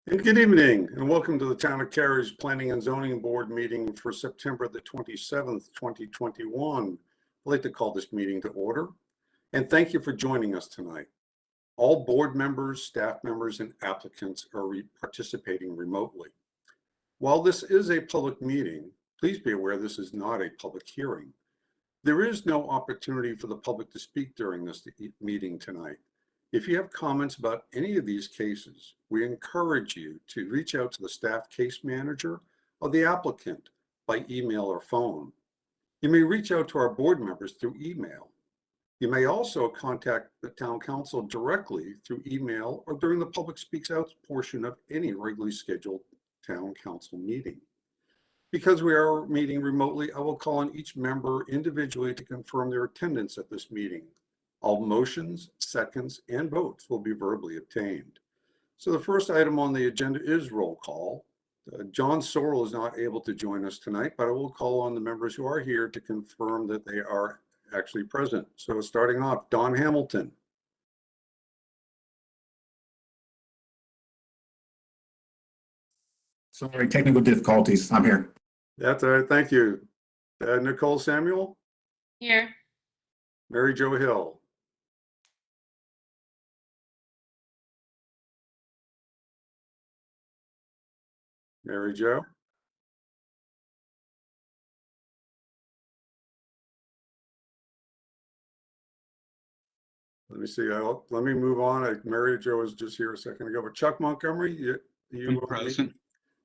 And good evening, and welcome to the Town of Cary's Planning and Zoning Board meeting for September the 27th, 2021. I'd like to call this meeting to order, and thank you for joining us tonight. All board members, staff members, and applicants are participating remotely. While this is a public meeting, please be aware this is not a public hearing. There is no opportunity for the public to speak during this meeting tonight. If you have comments about any of these cases, we encourage you to reach out to the staff case manager or the applicant by email or phone. You may reach out to our board members through email. You may also contact the town council directly through email or during the public speaks out portion of any regularly scheduled town council meeting. Because we are meeting remotely, I will call on each member individually to confirm their attendance at this meeting. All motions, seconds, and votes will be verbally obtained. So the first item on the agenda is roll call. John Sorrell is not able to join us tonight, but I will call on the members who are here to confirm that they are actually present. So starting off, Don Hamilton. Sorry, technical difficulties. I'm here. That's all right, thank you. Nicole Samuel? Here. Mary Jo Hill? Mary Jo? Let me see. Let me move on. Mary Jo was just here a second ago, but Chuck Montgomery, you I'm present.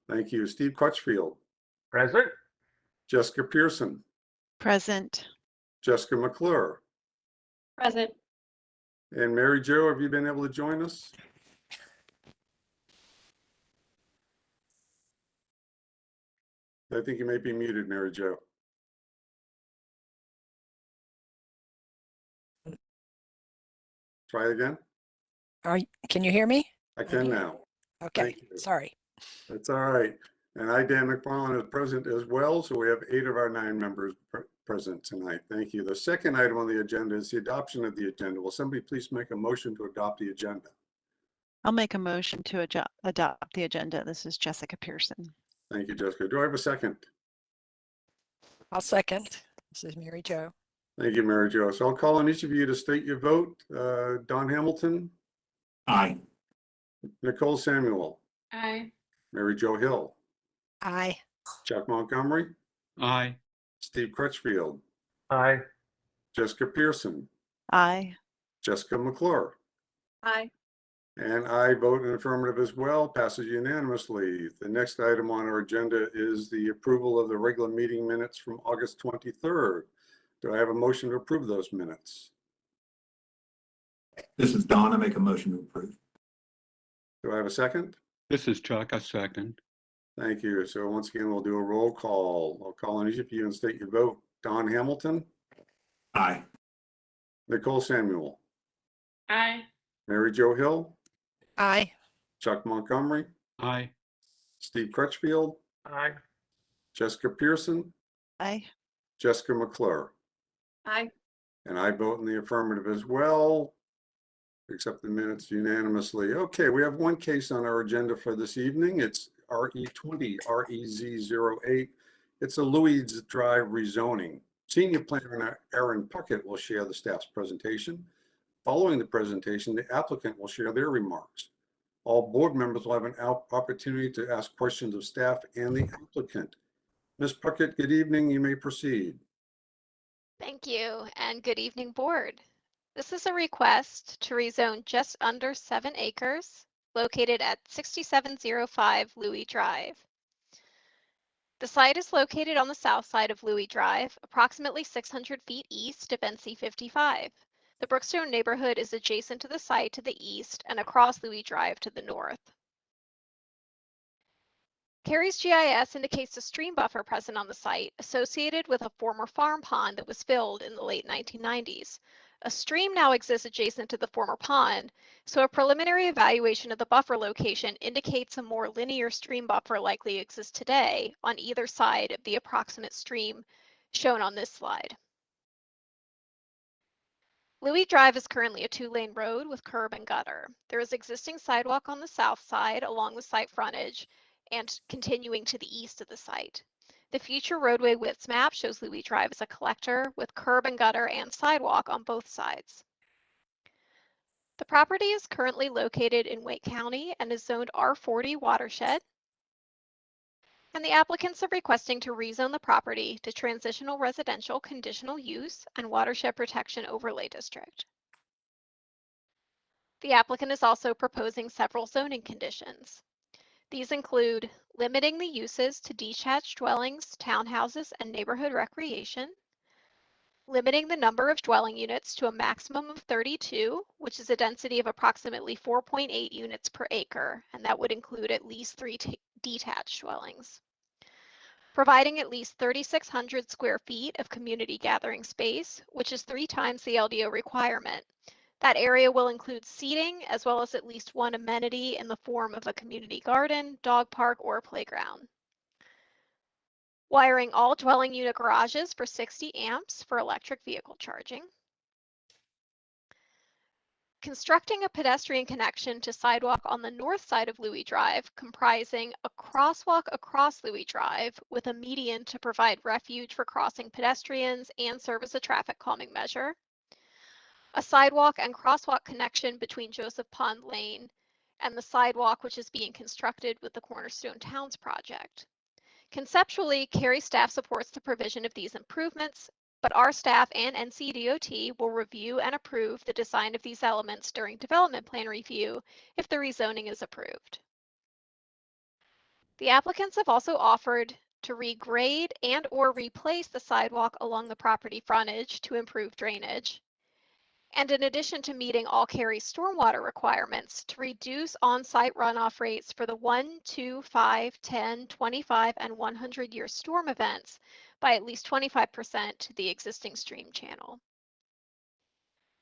Thank you. Steve Crutchfield. Present. Jessica Pearson. Present. Jessica McClure. Present. And Mary Jo, have you been able to join us? I think you may be muted, Mary Jo. Try again. Can you hear me? I can now. Okay, Thank you. sorry. That's all right. And I, Dan McFarland, is present as well. So we have 8 of our 9 members present tonight. Thank you. The second item on the agenda is the adoption of the agenda. Will somebody please make a motion to adopt the agenda? I'll make a motion to adopt the agenda. This is Jessica Pearson. Thank you, Jessica. Do I have a second? I'll second. This is Mary Jo. Thank you, Mary Jo. So I'll call on each of you to state your vote. Don Hamilton. Aye. Nicole Samuel. Aye. Mary Jo Hill. Aye. Chuck Montgomery. Aye. Steve Crutchfield. Aye. Jessica Pearson. Aye. Jessica McClure. Aye. And I vote in affirmative as well, passes unanimously. The next item on our agenda is the approval of the regular meeting minutes from August 23rd. Do I have a motion to approve those minutes? This is Don. I make a motion to approve. Do I have a second? This is Chuck. A second. Thank you. So once again, we'll do a roll call. I'll call on each of you and state your vote. Don Hamilton. Aye. Nicole Samuel. Aye. Mary Jo Hill. Aye. Chuck Montgomery. Aye. Steve Crutchfield. Aye. Jessica Pearson. Aye. Jessica McClure. Aye. And I vote in the affirmative as well. Accept the minutes unanimously. Okay, we have one case on our agenda for this evening. It's RE20 REZ08. It's a Louis Drive rezoning. Senior Planner Aaron Puckett will share the staff's presentation. Following the presentation, the applicant will share their remarks. All board members will have an opportunity to ask questions of staff and the applicant. Ms. Puckett, good evening. You may proceed. Thank you, and good evening, board. This is a request to rezone just under 7 acres located at 6705 Louis Drive. The site is located on the south side of Louis Drive, approximately 600 feet east of NC 55. The Brookstone neighborhood is adjacent to the site to the east and across Louis Drive to the north. Cary's GIS indicates a stream buffer present on the site associated with a former farm pond that was filled in the late 1990s. A stream now exists adjacent to the former pond, so a preliminary evaluation of the buffer location indicates a more linear stream buffer likely exists today on either side of the approximate stream shown on this slide. Louis Drive is currently a 2-lane road with curb and gutter. There is existing sidewalk on the south side along the site frontage and continuing to the east of the site. The future roadway widths map shows Louis Drive as a collector with curb and gutter and sidewalk on both sides. The property is currently located in Wake County and is zoned R40 watershed. And the applicants are requesting to rezone the property to transitional residential conditional use and watershed protection overlay district. The applicant is also proposing several zoning conditions. These include limiting the uses to detached dwellings, townhouses, and neighborhood recreation, limiting the number of dwelling units to a maximum of 32, which is a density of approximately 4.8 units per acre, and that would include at least 3 detached dwellings. Providing at least 3,600 square feet of community gathering space, which is 3 times the LDO requirement. That area will include seating as well as at least one amenity in the form of a community garden, dog park, or playground. Wiring all dwelling unit garages for 60 amps for electric vehicle charging. Constructing a pedestrian connection to sidewalk on the north side of Louis Drive, comprising a crosswalk across Louis Drive with a median to provide refuge for crossing pedestrians and serve as a traffic calming measure. A sidewalk and crosswalk connection between Joseph Pond Lane and the sidewalk which is being constructed with the Cornerstone Towns project. Conceptually, Cary staff supports the provision of these improvements, but our staff and NCDOT will review and approve the design of these elements during development plan review if the rezoning is approved. The applicants have also offered to regrade and/or replace the sidewalk along the property frontage to improve drainage. And in addition to meeting all Cary's stormwater requirements, to reduce on-site runoff rates for the 1, 2, 5, 10, 25, and 100-year storm events by at least 25% to the existing stream channel.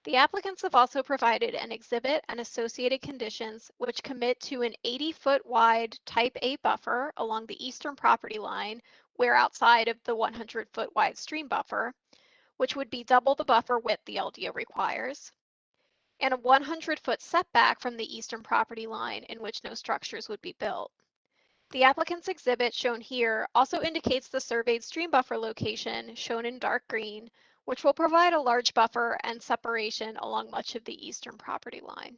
The applicants have also provided an exhibit and associated conditions which commit to an 80-foot wide Type A buffer along the eastern property line where outside of the 100-foot wide stream buffer, which would be double the buffer width the LDO requires, and a 100-foot setback from the eastern property line in which no structures would be built. The applicant's exhibit shown here also indicates the surveyed stream buffer location shown in dark green, which will provide a large buffer and separation along much of the eastern property line.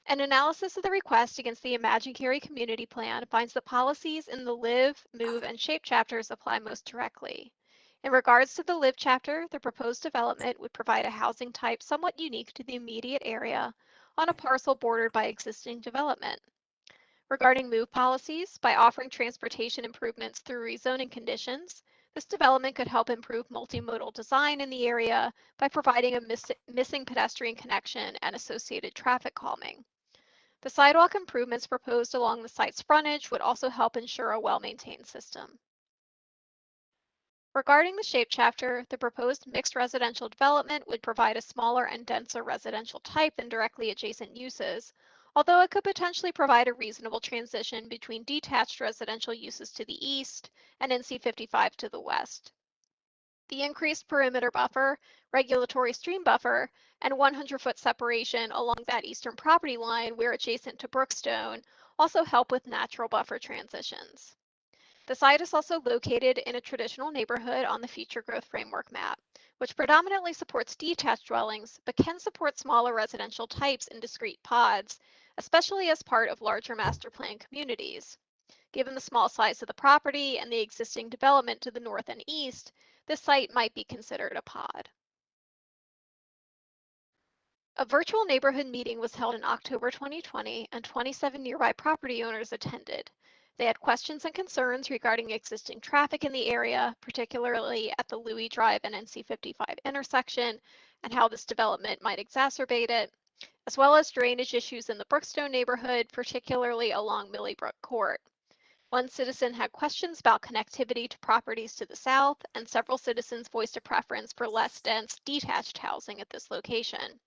An analysis of the request against the Imagine Cary Community Plan finds that policies in the Live, Move, and Shape chapters apply most directly. In regards to the Live chapter, the proposed development would provide a housing type somewhat unique to the immediate area on a parcel bordered by existing development. Regarding move policies, by offering transportation improvements through rezoning conditions, this development could help improve multimodal design in the area by providing a missing pedestrian connection and associated traffic calming. The sidewalk improvements proposed along the site's frontage would also help ensure a well-maintained system. Regarding the shape chapter, the proposed mixed residential development would provide a smaller and denser residential type than directly adjacent uses, although it could potentially provide a reasonable transition between detached residential uses to the east and NC 55 to the west. The increased perimeter buffer, regulatory stream buffer, and 100-foot separation along that eastern property line where adjacent to Brookstone also help with natural buffer transitions. The site is also located in a traditional neighborhood on the Future Growth Framework map, which predominantly supports detached dwellings, but can support smaller residential types in discrete pods, especially as part of larger master plan communities. Given the small size of the property and the existing development to the north and east, this site might be considered a pod. A virtual neighborhood meeting was held in October 2020 and 27 nearby property owners attended. They had questions and concerns regarding existing traffic in the area, particularly at the Louis Drive and NC 55 intersection, and how this development might exacerbate it, as well as drainage issues in the Brookstone neighborhood, particularly along Millybrook Court. One citizen had questions about connectivity to properties to the south, and several citizens voiced a preference for less dense detached housing at this location.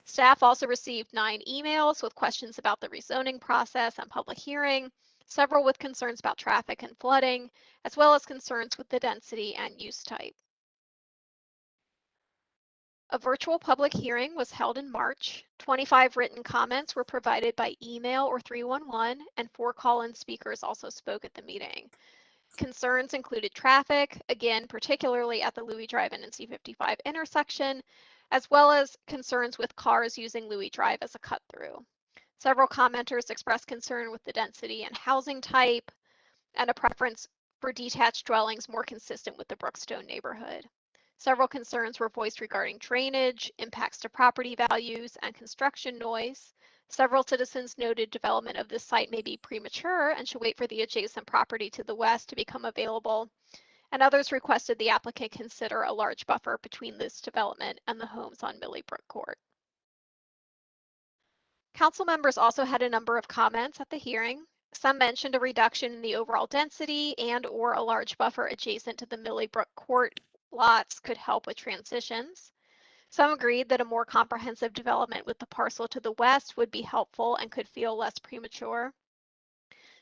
Staff also received 9 emails with questions about the rezoning process and public hearing, several with concerns about traffic and flooding, as well as concerns with the density and use type. A virtual public hearing was held in March. 25 written comments were provided by email or 311, and 4 call-in speakers also spoke at the meeting. Concerns included traffic, again, particularly at the Louis Drive and NC55 intersection, as well as concerns with cars using Louis Drive as a cut-through. Several commenters expressed concern with the density and housing type, and a preference for detached dwellings more consistent with the Brookstone neighborhood. Several concerns were voiced regarding drainage, impacts to property values, and construction noise. Several citizens noted development of this site may be premature and should wait for the adjacent property to the west to become available. And others requested the applicant consider a large buffer between this development and the homes on Millybrook Court. Council members also had a number of comments at the hearing. Some mentioned a reduction in the overall density and/or a large buffer adjacent to the Millybrook Court lots could help with transitions. Some agreed that a more comprehensive development with the parcel to the west would be helpful and could feel less premature.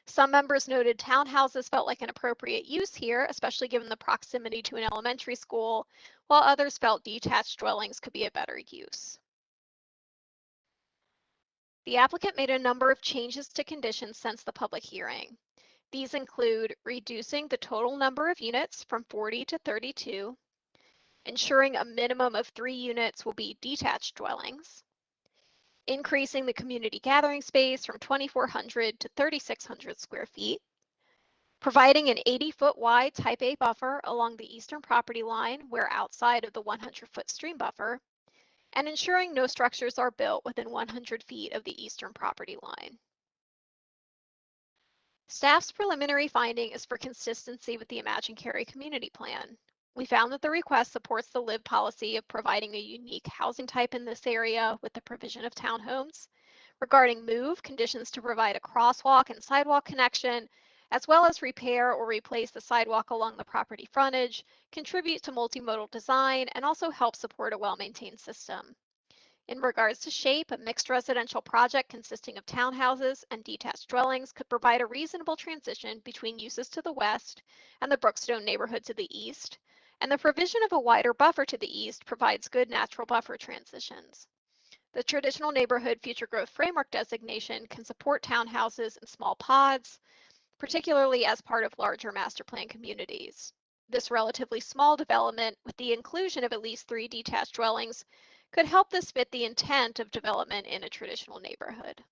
Some members noted townhouses felt like an appropriate use here, especially given the proximity to an elementary school, while others felt detached dwellings could be a better use. The applicant made a number of changes to conditions since the public hearing. These include reducing the total number of units from 40 to 32, ensuring a minimum of 3 units will be detached dwellings, increasing the community gathering space from 2,400 to 3,600 square feet, providing an 80-foot wide type A buffer along the eastern property line where outside of the 100-foot stream buffer, and ensuring no structures are built within 100 feet of the eastern property line. Staff's preliminary finding is for consistency with the Imagine Cary community plan. We found that the request supports the LIVE policy of providing a unique housing type in this area with the provision of townhomes. Regarding move, conditions to provide a crosswalk and sidewalk connection, as well as repair or replace the sidewalk along the property frontage, contribute to multimodal design and also help support a well-maintained system. In regards to shape, a mixed residential project consisting of townhouses and detached dwellings could provide a reasonable transition between uses to the west and the Brookstone neighborhood to the east, and the provision of a wider buffer to the east provides good natural buffer transitions. The traditional neighborhood future growth framework designation can support townhouses and small pods, particularly as part of larger master plan communities. This relatively small development, with the inclusion of at least 3 detached dwellings, could help this fit the intent of development in a traditional neighborhood.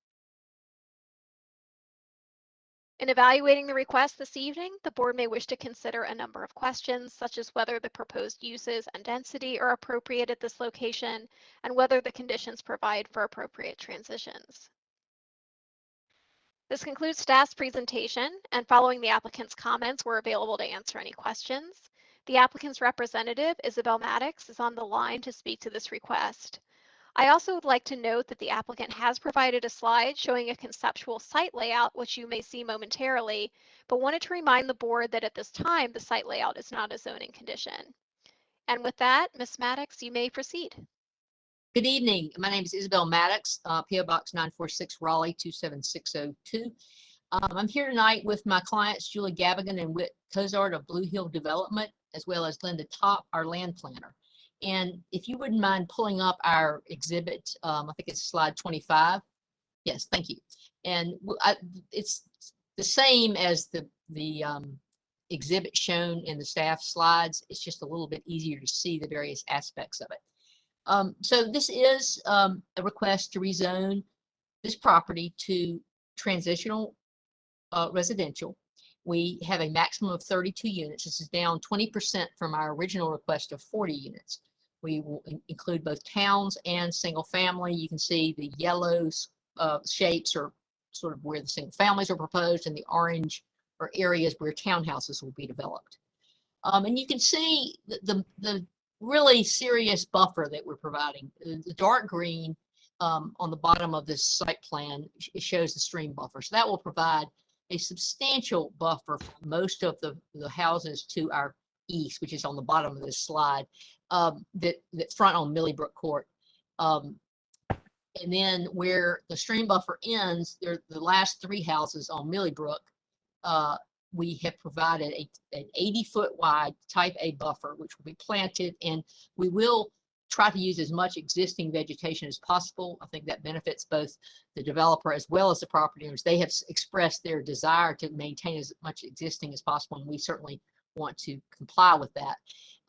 In evaluating the request this evening, the board may wish to consider a number of questions, such as whether the proposed uses and density are appropriate at this location, and whether the conditions provide for appropriate transitions. This concludes staff's presentation, and following the applicant's comments, we're available to answer any questions. The applicant's representative, Isabel Maddox, is on the line to speak to this request. I also would like to note that the applicant has provided a slide showing a conceptual site layout, which you may see momentarily, but wanted to remind the board that at this time, the site layout is not a zoning condition. And with that, Ms. Maddox, you may proceed. Good evening. My name is Isabel Maddox, PO Box 946 Raleigh 27602. I'm here tonight with my clients, Julie Gavigan and Whit Cozart of Blue Hill Development, as well as Linda Top, our land planner. And if you wouldn't mind pulling up our exhibit, I think it's slide 25. Yes, thank you. And it's the same as the exhibit shown in the staff slides. It's just a little bit easier to see the various aspects of it. So this is a request to rezone this property to transitional residential. We have a maximum of 32 units. This is down 20% from our original request of 40 units. We will include both towns and single family. You can see the yellow shapes are sort of where the single families are proposed, and the orange are areas where townhouses will be developed. And you can see the really serious buffer that we're providing. The dark green on the bottom of this site plan, it shows the stream buffer. So that will provide a substantial buffer for most of the houses to our east, which is on the bottom of this slide, that front on Millybrook Court. And then where the stream buffer ends, the last 3 houses on Millybrook, we have provided an 80-foot wide type A buffer, which will be planted, and we will try to use as much existing vegetation as possible. I think that benefits both the developer as well as the property owners. They have expressed their desire to maintain as much existing as possible, and we certainly want to comply with that.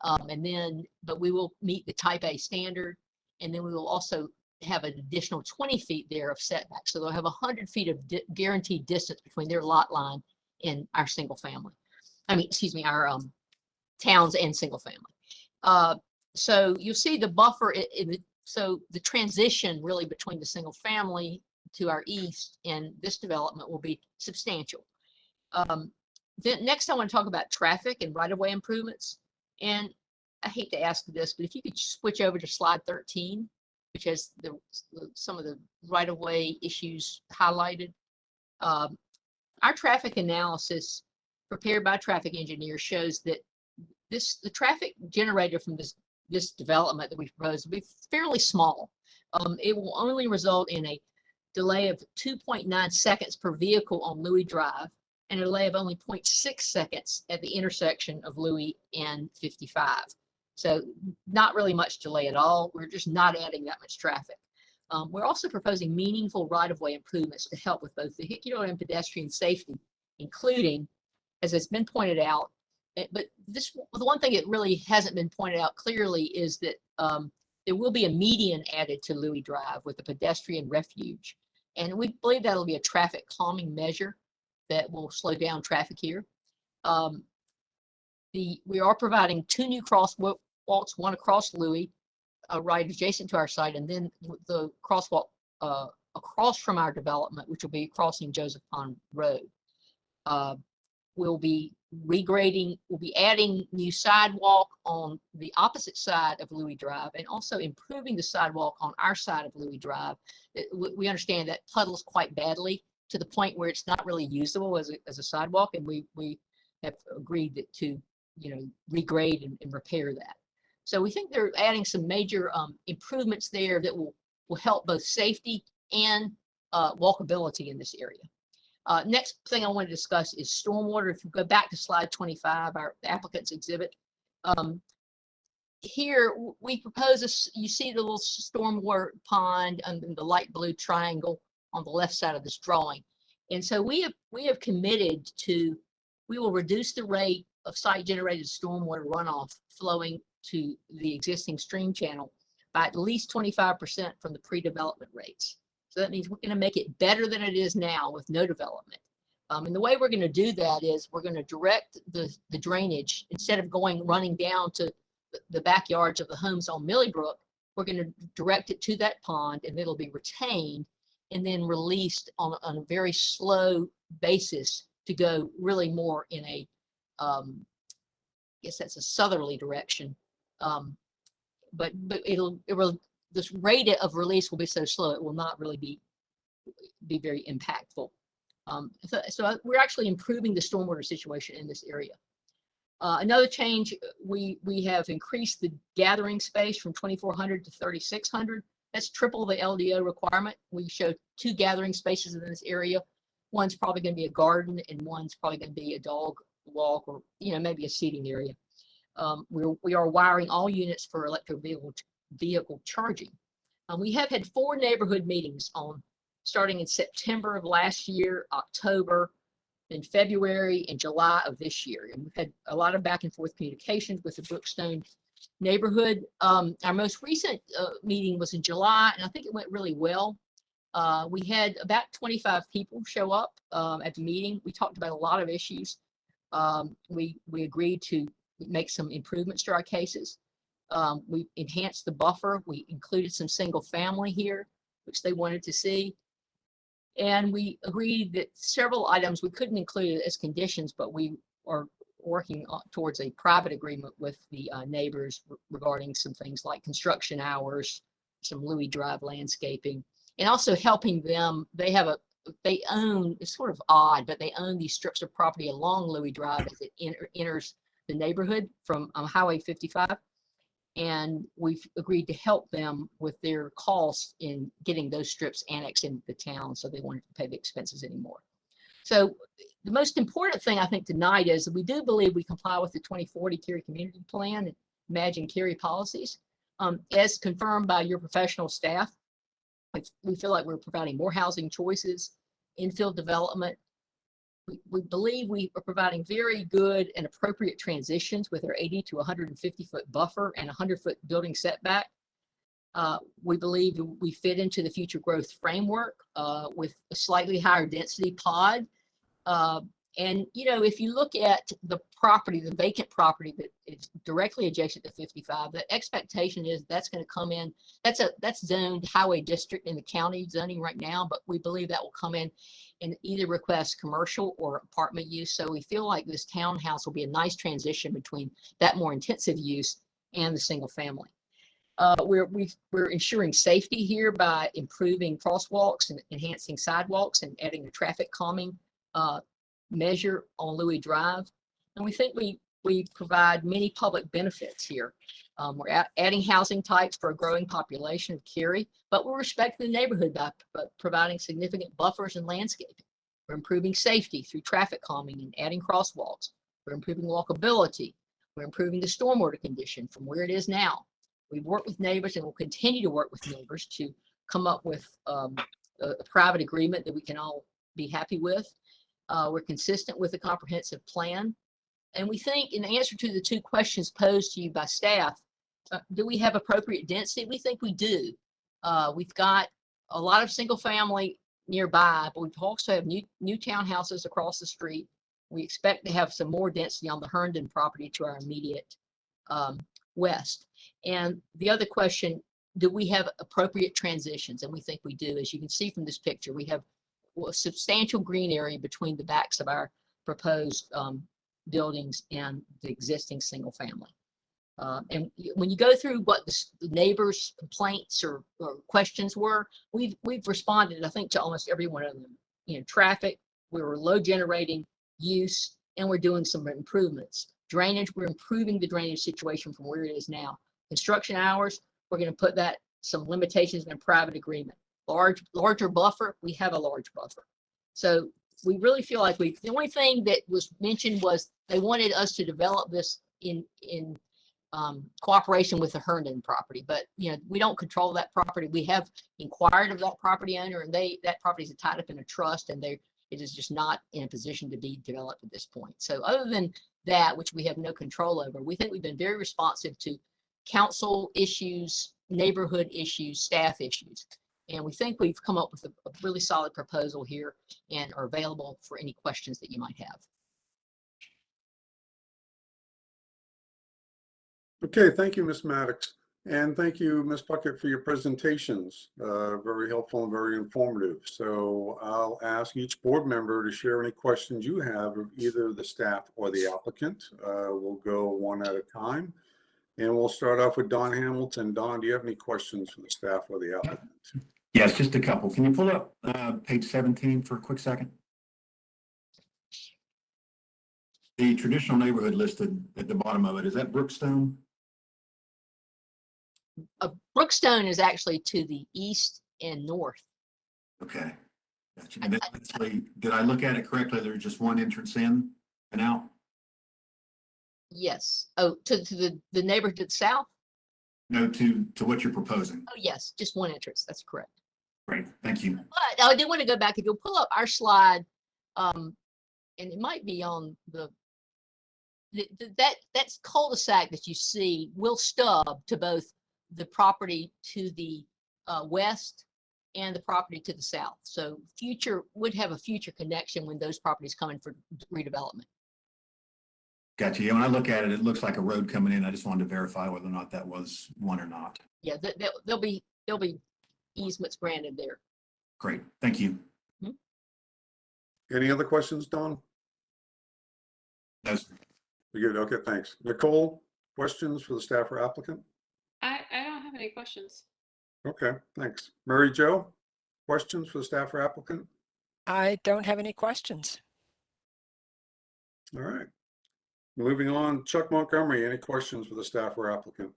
But we will meet the type A standard, and then we will also have an additional 20 feet there of setback. So they'll have 100 feet of guaranteed distance between their lot line and our single family. Our towns and single family. So you'll see the buffer, so the transition really between the single family to our east and this development will be substantial. Then next I want to talk about traffic and right-of-way improvements. And I hate to ask this, but if you could switch over to slide 13, which has some of the right-of-way issues highlighted. Our traffic analysis prepared by traffic engineers shows that the traffic generated from this development that we propose will be fairly small. It will only result in a delay of 2.9 seconds per vehicle on Louis Drive and a delay of only 0.6 seconds at the intersection of Louis and 55. So not really much delay at all. We're just not adding that much traffic. We're also proposing meaningful right-of-way improvements to help with both vehicular and pedestrian safety, including, as it's been pointed out, but the one thing that really hasn't been pointed out clearly is that there will be a median added to Louis Drive with a pedestrian refuge. And we believe that'll be a traffic calming measure that will slow down traffic here. We are providing 2 new crosswalks, one across Louis, right adjacent to our site, and then the crosswalk across from our development, which will be crossing Joseph Pond Road. We'll be regrading, we'll be adding new sidewalk on the opposite side of Louis Drive and also improving the sidewalk on our side of Louis Drive. We understand that puddles quite badly to the point where it's not really usable as a sidewalk, and we have agreed to regrade and repair that. So we think they're adding some major improvements there that will help both safety and walkability in this area. Next thing I want to discuss is stormwater. If you go back to slide 25, our applicant's exhibit. Here we propose you see the little stormwater pond under the light blue triangle on the left side of this drawing. And so we have committed to, we will reduce the rate of site generated stormwater runoff flowing to the existing stream channel by at least 25% from the pre-development rates. So that means we're going to make it better than it is now with no development. And the way we're going to do that is we're going to direct the drainage, instead of running down to the backyards of the homes on Millybrook, we're going to direct it to that pond, and it'll be retained and then released on a very slow basis to go really more in a, I guess that's a southerly direction. But this rate of release will be so slow, it will not really be very impactful. So we're actually improving the stormwater situation in this area. Another change, we have increased the gathering space from 2,400 to 3,600. That's triple the LDO requirement. We show 2 gathering spaces in this area. One's probably going to be a garden, and one's probably going to be a dog walk, or maybe a seating area. We are wiring all units for electric vehicle charging. We have had 4 neighborhood meetings starting in September of last year, October, in February and July of this year. And we've had a lot of back and forth communications with the Brookstone neighborhood. Our most recent meeting was in July, and I think it went really well. We had about 25 people show up at the meeting. We talked about a lot of issues. We agreed to make some improvements to our cases. We enhanced the buffer. We included some single family here, which they wanted to see. And we agreed that several items we couldn't include as conditions, but we are working towards a private agreement with the neighbors regarding some things like construction hours, some Louis Drive landscaping, and also helping them. They own, it's sort of odd, but they own these strips of property along Louis Drive as it enters the neighborhood from Highway 55. And we've agreed to help them with their costs in getting those strips annexed into the town, so they won't have to pay the expenses anymore. So the most important thing I think tonight is that we do believe we comply with the 2040 Cary Community Plan and Imagine Cary policies. As confirmed by your professional staff, we feel like we're providing more housing choices, infill development. We believe we are providing very good and appropriate transitions with our 80 to 150-foot buffer and 100-foot building setback. We believe we fit into the future growth framework with a slightly higher density pod. And, you know, if you look at the property, the vacant property that is directly adjacent to 55, the expectation is that's going to come in, that's zoned highway district in the county zoning right now, but we believe that will come in and either request commercial or apartment use. So we feel like this townhouse will be a nice transition between that more intensive use and the single family. We're ensuring safety here by improving crosswalks and enhancing sidewalks and adding a traffic calming measure on Louis Drive. And we think we provide many public benefits here. We're adding housing types for a growing population of Cary, but we're respecting the neighborhood by providing significant buffers and landscaping. We're improving safety through traffic calming and adding crosswalks. We're improving walkability. We're improving the stormwater condition from where it is now. We've worked with neighbors and will continue to work with neighbors to come up with a private agreement that we can all be happy with. We're consistent with the comprehensive plan. And we think in answer to the two questions posed to you by staff, do we have appropriate density? We think we do. We've got a lot of single family nearby, but we also have new townhouses across the street. We expect to have some more density on the Herndon property to our immediate west. And the other question, do we have appropriate transitions? And we think we do. As you can see from this picture, we have a substantial green area between the backs of our proposed buildings and the existing single family. And when you go through what the neighbors' complaints or questions were, we've responded, I think, to almost every one of them. You know, traffic, we were low generating use, and we're doing some improvements. Drainage, we're improving the drainage situation from where it is now. Construction hours, we're going to put that some limitations in a private agreement. Larger buffer, we have a large buffer. So we really feel like the only thing that was mentioned was they wanted us to develop this in cooperation with the Herndon property, but you know, we don't control that property. We have inquired of that property owner, and that property is tied up in a trust, and it is just not in a position to be developed at this point. So other than that, which we have no control over, we think we've been very responsive to council issues, neighborhood issues, staff issues. And we think we've come up with a really solid proposal here and are available for any questions that you might have. Okay, thank you, Ms. Maddox. And thank you, Ms. Puckett, for your presentations. Very helpful and very informative. So I'll ask each board member to share any questions you have of either the staff or the applicant. We'll go one at a time. And we'll start off with Don Hamilton. Don, do you have any questions for the staff or the applicant? Yes, just a couple. Can you pull up page 17 for a quick second? The traditional neighborhood listed at the bottom of it, is that Brookstone? Brookstone is actually to the east and north. Okay. Gotcha. And basically, did I look at it correctly? There's just one entrance in and out? Yes. Oh, to the neighborhood to the south? No, to what you're proposing. Oh, yes, just one entrance. That's correct. Great, thank you. But I did want to go back. If you'll pull up our slide, and it might be on that's cul-de-sac that you see will stub to both the property to the west and the property to the south. So would have a future connection when those properties come in for redevelopment. Gotcha. Yeah, when I look at it, it looks like a road coming in. I just wanted to verify whether or not that was one or not. Yeah, there'll be easements granted there. Great, thank you. Any other questions, Don? No, sir. You're good. Okay, thanks. Nicole, questions for the staff or applicant? I don't have any questions. Okay, thanks. Mary Jo, questions for the staff or applicant? I don't have any questions. All right. Moving on, Chuck Montgomery, any questions for the staff or applicant?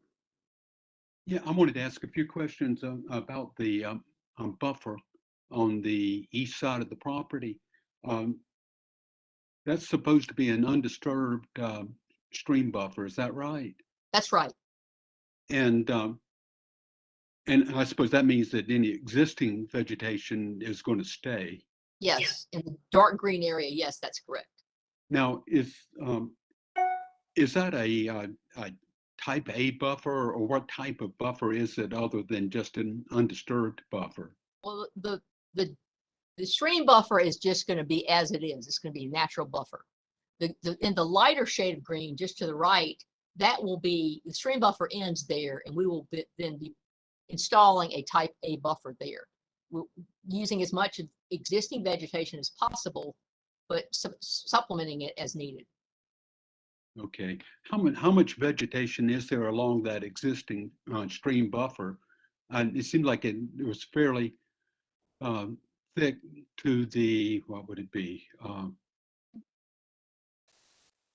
Yeah, I wanted to ask a few questions about the buffer on the east side of the property. That's supposed to be an undisturbed stream buffer, is that right? That's right. And And I suppose that means that any existing vegetation is going to stay. Yes, in the dark green area, yes, that's correct. Now, is that a type A buffer, or what type of buffer is it other than just an undisturbed buffer? Well, the stream buffer is just going to be as it is. It's going to be a natural buffer. In the lighter shade of green, just to the right, that will be, the stream buffer ends there, and we will then be installing a type A buffer there. We're using as much of existing vegetation as possible, but supplementing it as needed. Okay, how much vegetation is there along that existing stream buffer? And it seemed like it was fairly thick to the, what would it be?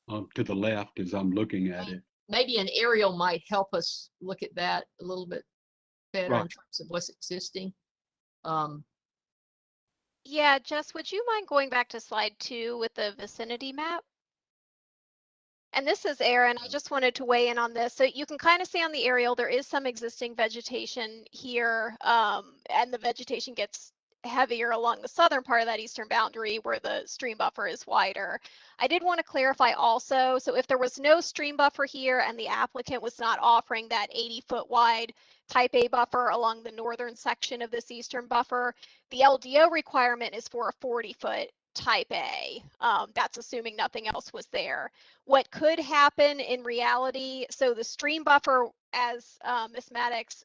To the left as I'm looking at it. Maybe an aerial might help us look at that a little bit better in Right. terms of what's existing. Yeah, Jess, would you mind going back to slide 2 with the vicinity map? And this is Erin. I just wanted to weigh in on this. So you can kind of see on the aerial, there is some existing vegetation here, and the vegetation gets heavier along the southern part of that eastern boundary where the stream buffer is wider. I did want to clarify also, so if there was no stream buffer here and the applicant was not offering that 80-foot wide type A buffer along the northern section of this eastern buffer, the LDO requirement is for a 40-foot type A. That's assuming nothing else was there. What could happen in reality, so the stream buffer, as Ms. Maddox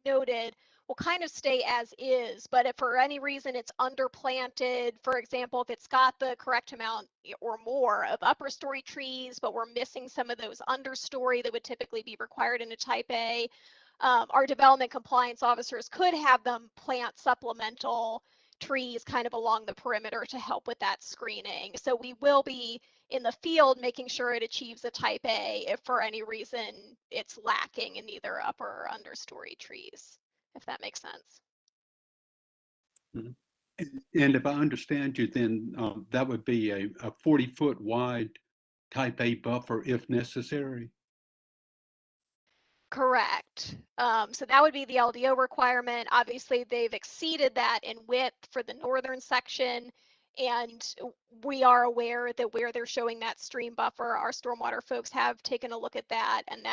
noted, will kind of stay as is, but if for any reason it's underplanted, for example, if it's got the correct amount or more of upper story trees, but we're missing some of those understory that would typically be required in a type A, our development compliance officers could have them plant supplemental trees kind of along the perimeter to help with that screening. So we will be in the field making sure it achieves a type A if for any reason it's lacking in either upper or understory trees, if that makes sense. And if I understand you, then that would be a 40-foot wide type A buffer if necessary. Correct. So that would be the LDO requirement. Obviously, they've exceeded that in width for the northern section. And we are aware that where they're showing that stream buffer, our stormwater folks have taken a look at that, and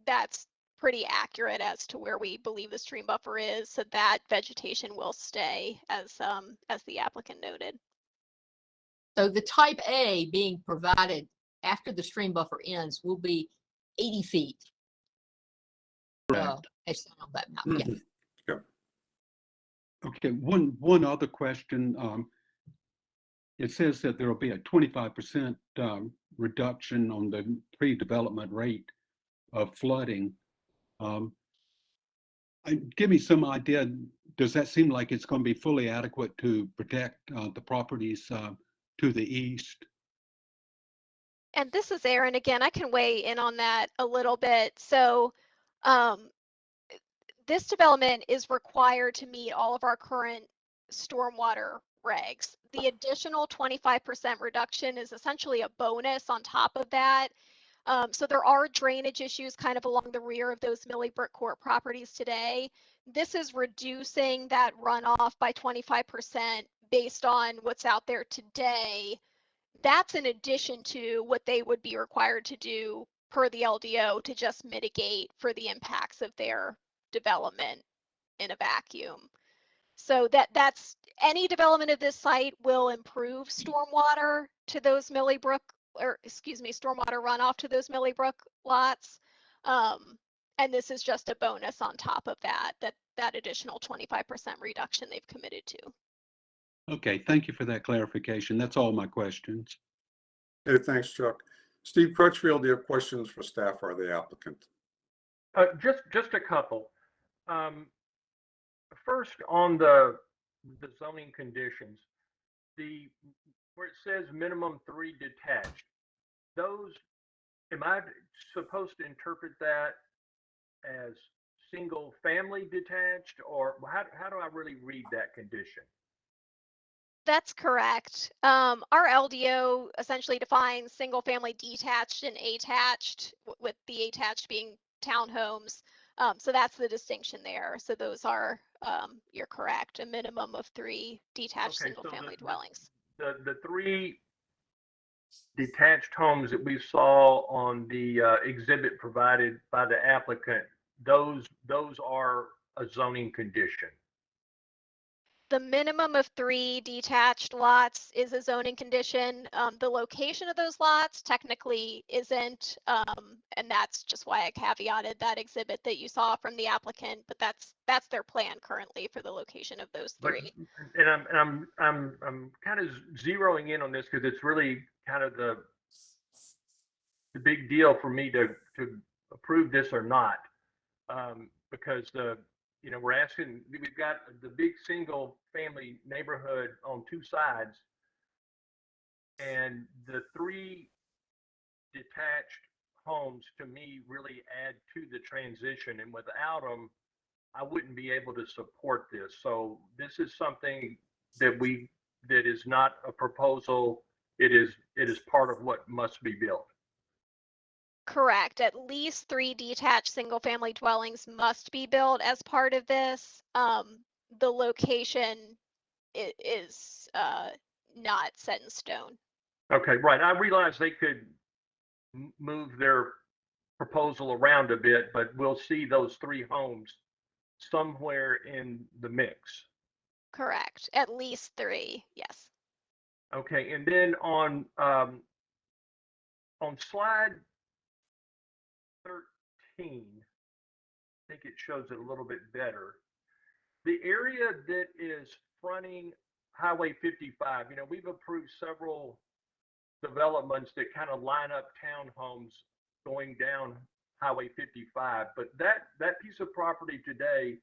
that's pretty accurate as to where we believe the stream buffer is. So that vegetation will stay as the applicant noted. So the type A being provided after the stream buffer ends will be 80 feet. As shown on that map. Yeah. Yep. Okay, one other question. It says that there will be a 25% reduction on the pre-development rate of flooding. Give me some idea. Does that seem like it's going to be fully adequate to protect the properties to the east? And this is Erin again. I can weigh in on that a little bit. So this development is required to meet all of our current stormwater regs. The additional 25% reduction is essentially a bonus on top of that. So there are drainage issues kind of along the rear of those Millybrook Court properties today. This is reducing that runoff by 25% based on what's out there today. That's in addition to what they would be required to do per the LDO to just mitigate for the impacts of their development in a vacuum. So that's any development of this site will improve stormwater to those Millybrook, or excuse me, stormwater runoff to those Millybrook lots. And this is just a bonus on top of that additional 25% reduction they've committed to. Okay, thank you for that clarification. That's all my questions. Hey, thanks, Chuck. Steve Crutchfield, do you have questions for staff or the applicant? Just a couple. First, on the zoning conditions, where it says minimum 3 detached, those, am I supposed to interpret that as single family detached, or how do I really read that condition? That's correct. Our LDO essentially defines single family detached and attached, with the attached being townhomes. So that's the distinction there. So those are, you're correct, a minimum of 3 detached Okay, so single-family dwellings. The 3 detached homes that we saw on the exhibit provided by the applicant, those are a zoning condition. The minimum of 3 detached lots is a zoning condition. The location of those lots technically isn't, and that's just why I caveated that exhibit that you saw from the applicant, but that's their plan currently for the location of those But 3. and I'm kind of zeroing in on this because it's really kind of the big deal for me to approve this or not, because we're asking, we've got the big single family neighborhood on 2 sides, and the 3 detached homes to me really add to the transition, and without them I wouldn't be able to support this. So this is something that is not a proposal. It is part of what must be built. Correct. At least 3 detached single-family dwellings must be built as part of this. The location is not set in stone. Okay, right. I realize they could move their proposal around a bit, but we'll see those 3 homes somewhere in the mix. Correct. At least 3, yes. Okay, and then on slide 13, I think it shows it a little bit better. The area that is fronting Highway 55, we've approved several developments that kind of line up townhomes going down Highway 55, but that piece of property today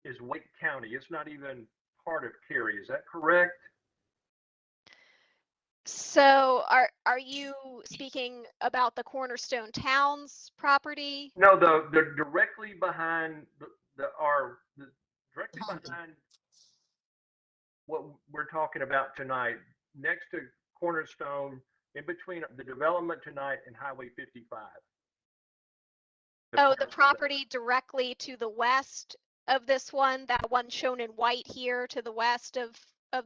is Wake County. It's not even part of Cary. Is that correct? So are you speaking about the Cornerstone Towns property? No, the directly behind directly behind what we're talking about tonight, next to Cornerstone, in between the development tonight and Highway 55. Oh, the property directly to the west of this one, that one shown in white here to the west of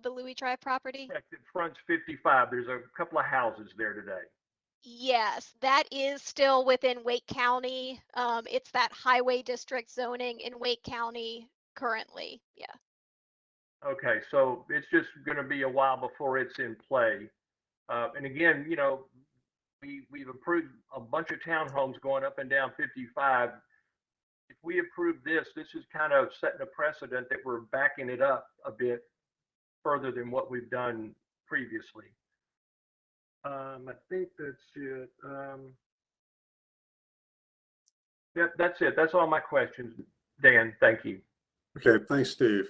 the Louis Drive property? Correct. It fronts 55. There's a couple of houses there today. Yes, that is still within Wake County. It's that highway district zoning in Wake County currently. Yeah. Okay, so it's just going to be a while before it's in play. And again, we've approved a bunch of townhomes going up and down 55. If we approve this, this is kind of setting a precedent that we're backing it up a bit further than what we've done previously. I think that's it. Yep, that's it. That's all my questions. Dan, thank you. Okay, thanks, Steve.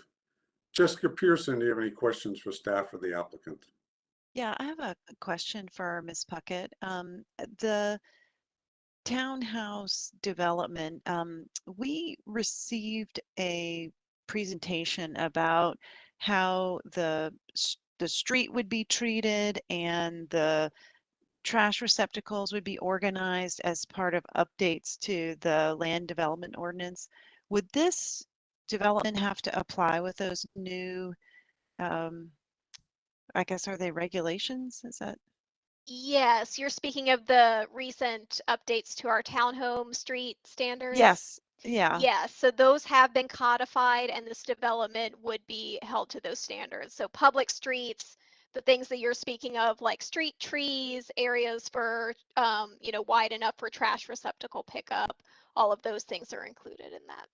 Jessica Pearson, do you have any questions for staff or the applicant? Yeah, I have a question for Ms. Puckett. The townhouse development, we received a presentation about how the street would be treated and the trash receptacles would be organized as part of updates to the land development ordinance. Would this development have to apply with those new, I guess, are they regulations? Is that? Yes, you're speaking of the recent updates to our townhome street standards? Yes. Yeah. Yes, so those have been codified and this development would be held to those standards. So public streets, the things that you're speaking of, like street trees, areas for, wide enough for trash receptacle pickup, all of those things are included in that.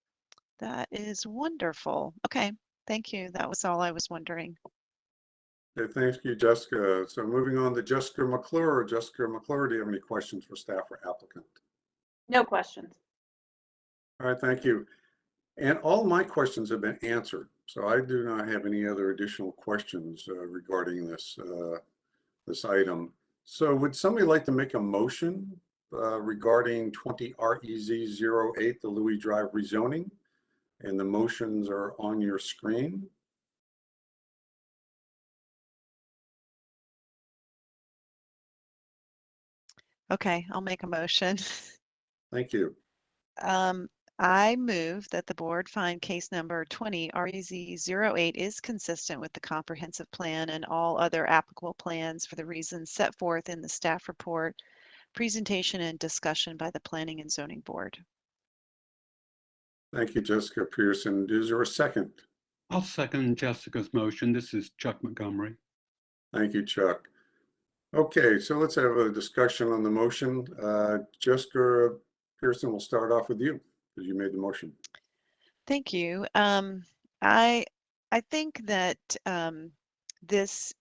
That is wonderful. Okay, thank you. That was all I was wondering. Okay, thank you, Jessica. So moving on to Jessica McClure. Jessica McClure, do you have any questions for staff or applicant? No questions. All right, thank you. And all my questions have been answered. So I do not have any other additional questions regarding this item. So would somebody like to make a motion regarding 20 REZ 08, the Louis Drive rezoning? And the motions are on your screen. Okay, I'll make a motion. Thank you. I move that the board find case number 20 REZ08 is consistent with the comprehensive plan and all other applicable plans for the reasons set forth in the staff report, presentation and discussion by the Planning and Zoning Board. Thank you, Jessica Pearson. Is there a second? I'll second Jessica's motion. This is Chuck Montgomery. Thank you, Chuck. Okay, so let's have a discussion on the motion. Jessica Pearson, we'll start off with you because you made the motion. Thank you. I think that this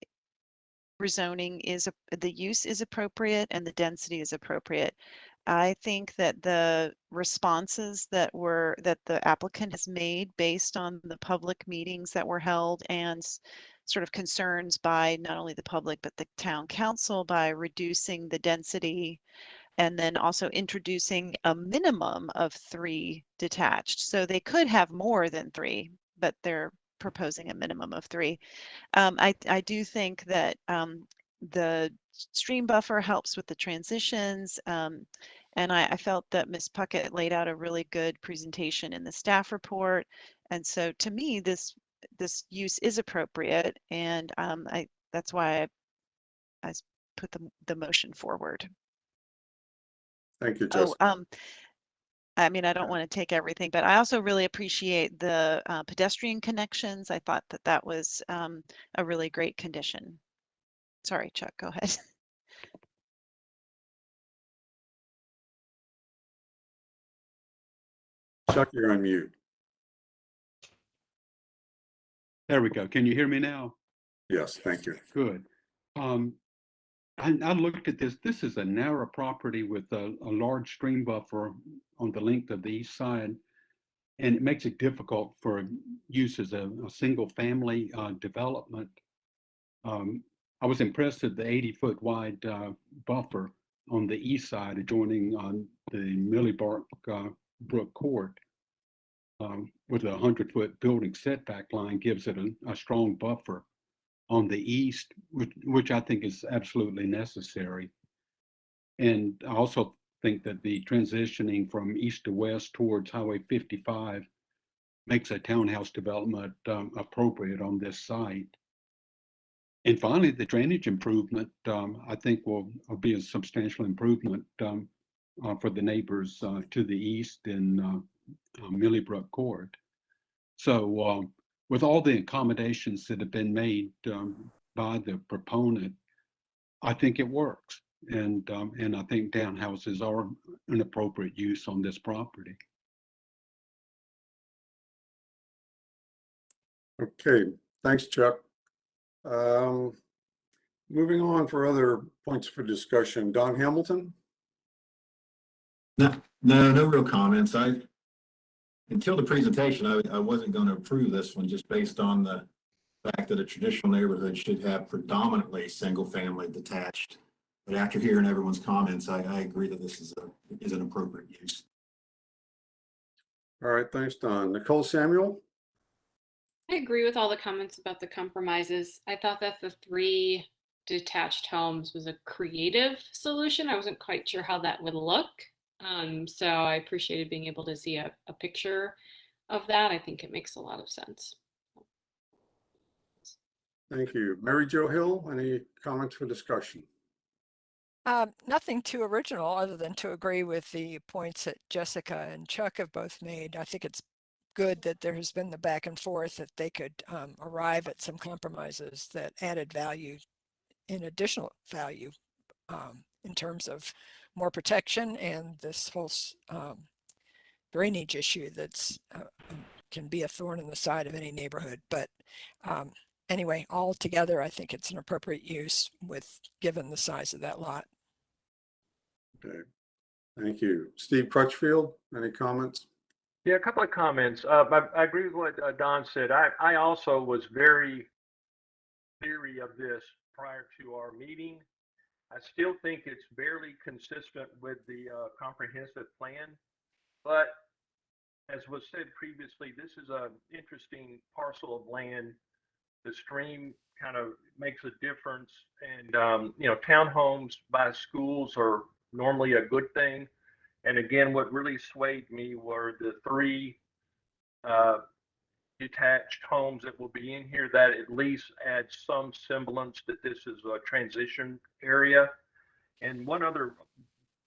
rezoning the use is appropriate and the density is appropriate. I think that the responses that the applicant has made based on the public meetings that were held and sort of concerns by not only the public but the town council by reducing the density and then also introducing a minimum of 3 detached. So they could have more than 3, but they're proposing a minimum of 3. I do think that the stream buffer helps with the transitions. And I felt that Ms. Puckett laid out a really good presentation in the staff report. And so to me, this use is appropriate. And that's why I put the motion forward. Thank you, Oh, Jessica. I mean, I don't want to take everything, but I also really appreciate the pedestrian connections. I thought that was a really great condition. Sorry, Chuck, go ahead. Chuck, you're on mute. There we go. Can you hear me now? Yes, thank you. Good. I looked at this. This is a narrow property with a large stream buffer on the length of the east side, and it makes it difficult for use as a single family development. I was impressed at the 80-foot wide buffer on the east side adjoining on the Millibrook Brook Court. With a 100-foot building setback line gives it a strong buffer on the east, which I think is absolutely necessary. And I also think that the transitioning from east to west towards Highway 55 makes a townhouse development appropriate on this site. And finally, the drainage improvement, I think will be a substantial improvement for the neighbors to the east in Millibrook Court. So with all the accommodations that have been made by the proponent, I think it works. And I think townhouses are an appropriate use on this property. Okay, thanks, Chuck. Moving on for other points for discussion. Don Hamilton? No real comments. Until the presentation, I wasn't going to approve this one just based on the fact that a traditional neighborhood should have predominantly single family detached. But after hearing everyone's comments, I agree that this is an appropriate use. All right, thanks, Don. Nicole Samuel? I agree with all the comments about the compromises. I thought that the 3 detached homes was a creative solution. I wasn't quite sure how that would look. So I appreciated being able to see a picture of that. I think it makes a lot of sense. Thank you. Mary Jo Hill, any comments for discussion? Nothing too original other than to agree with the points that Jessica and Chuck have both made. I think it's good that there has been the back and forth that they could arrive at some compromises that added value in additional value in terms of more protection and this whole drainage issue that's can be a thorn in the side of any neighborhood. But anyway, all together, I think it's an appropriate use with given the size of that lot. Okay, thank you. Steve Crutchfield, any comments? Yeah, a couple of comments. I agree with what Don said. I also was very leery of this prior to our meeting. I still think it's barely consistent with the comprehensive plan, but as was said previously, this is an interesting parcel of land. The stream kind of makes a difference, and you know, townhomes by schools are normally a good thing. And again, what really swayed me were the 3 detached homes that will be in here. That at least adds some semblance that this is a transition area. And one other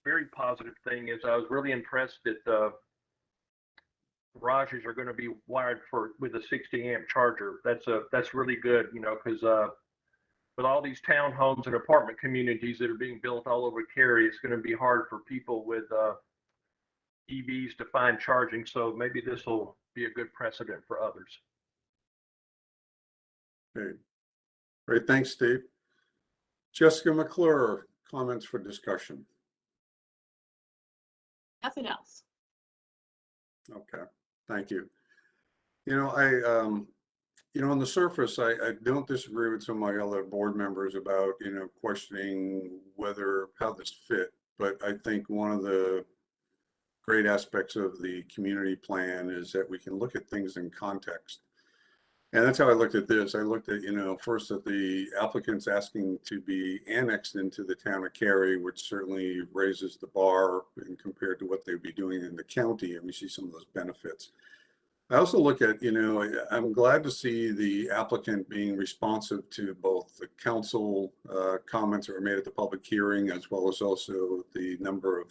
very positive thing is I was really impressed that the garages are going to be wired with a 60 amp charger. That's really good, because with all these townhomes and apartment communities that are being built all over Cary, it's going to be hard for people with EVs to find charging. So maybe this will be a good precedent for others. Okay. Great, thanks, Steve. Jessica McClure, comments for discussion. Nothing else. Okay, thank you. On the surface, I don't disagree with some of my other board members about, questioning how this fit. But I think one of the great aspects of the community plan is that we can look at things in context. And that's how I looked at this. I looked at, first at the applicants asking to be annexed into the town of Cary, which certainly raises the bar in compared to what they'd be doing in the county. And we see some of those benefits. I also look at, I'm glad to see the applicant being responsive to both the council comments that were made at the public hearing, as well as also the number of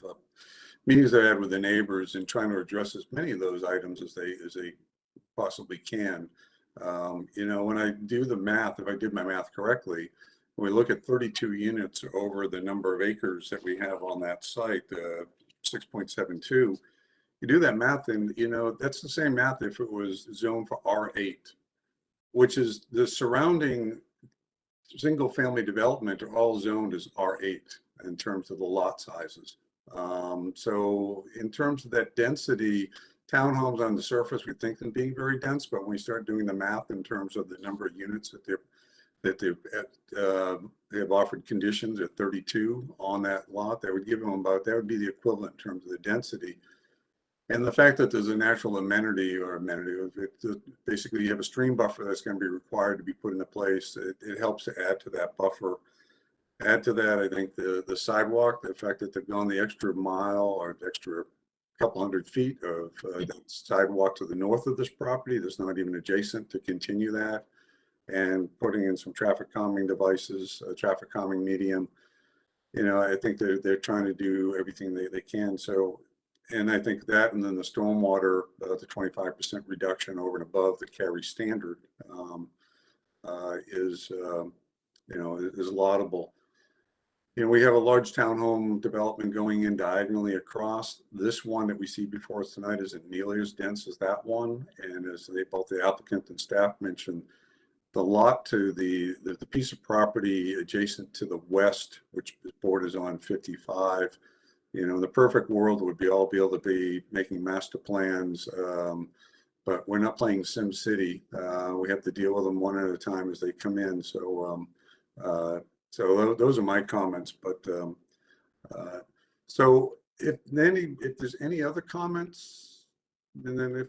meetings they had with the neighbors and trying to address as many of those items as they possibly can. When I do the math, if I did my math correctly, when we look at 32 units over the number of acres that we have on that site, 6.72, you do that math and, that's the same math if it was zoned for R8, which is the surrounding single family development are all zoned as R8 in terms of the lot sizes. So in terms of that density, townhomes on the surface, we think them being very dense, but when we start doing the math in terms of the number of units that they have offered conditions at 32 on that lot, that would give them that would be the equivalent in terms of the density. And the fact that there's a natural amenity, basically you have a stream buffer that's going to be required to be put into place. It helps to add to that buffer. Add to that, I think the sidewalk, the fact that they've gone the extra mile or extra couple hundred feet of sidewalk to the north of this property that's not even adjacent, to continue that, and putting in some traffic calming devices, traffic calming medium. I think they're trying to do everything they can. So, and I think that, and then the stormwater, the 25% reduction over and above the Cary standard is laudable. We have a large townhome development going in diagonally across. This one that we see before us tonight isn't nearly as dense as that one. And as both the applicant and staff mentioned, the lot to the piece of property adjacent to the west, which borders on 55, the perfect world would be all be able to be making master plans, but we're not playing Sim City. We have to deal with them one at a time as they come in. So those are my comments. But so if there's any other comments, and then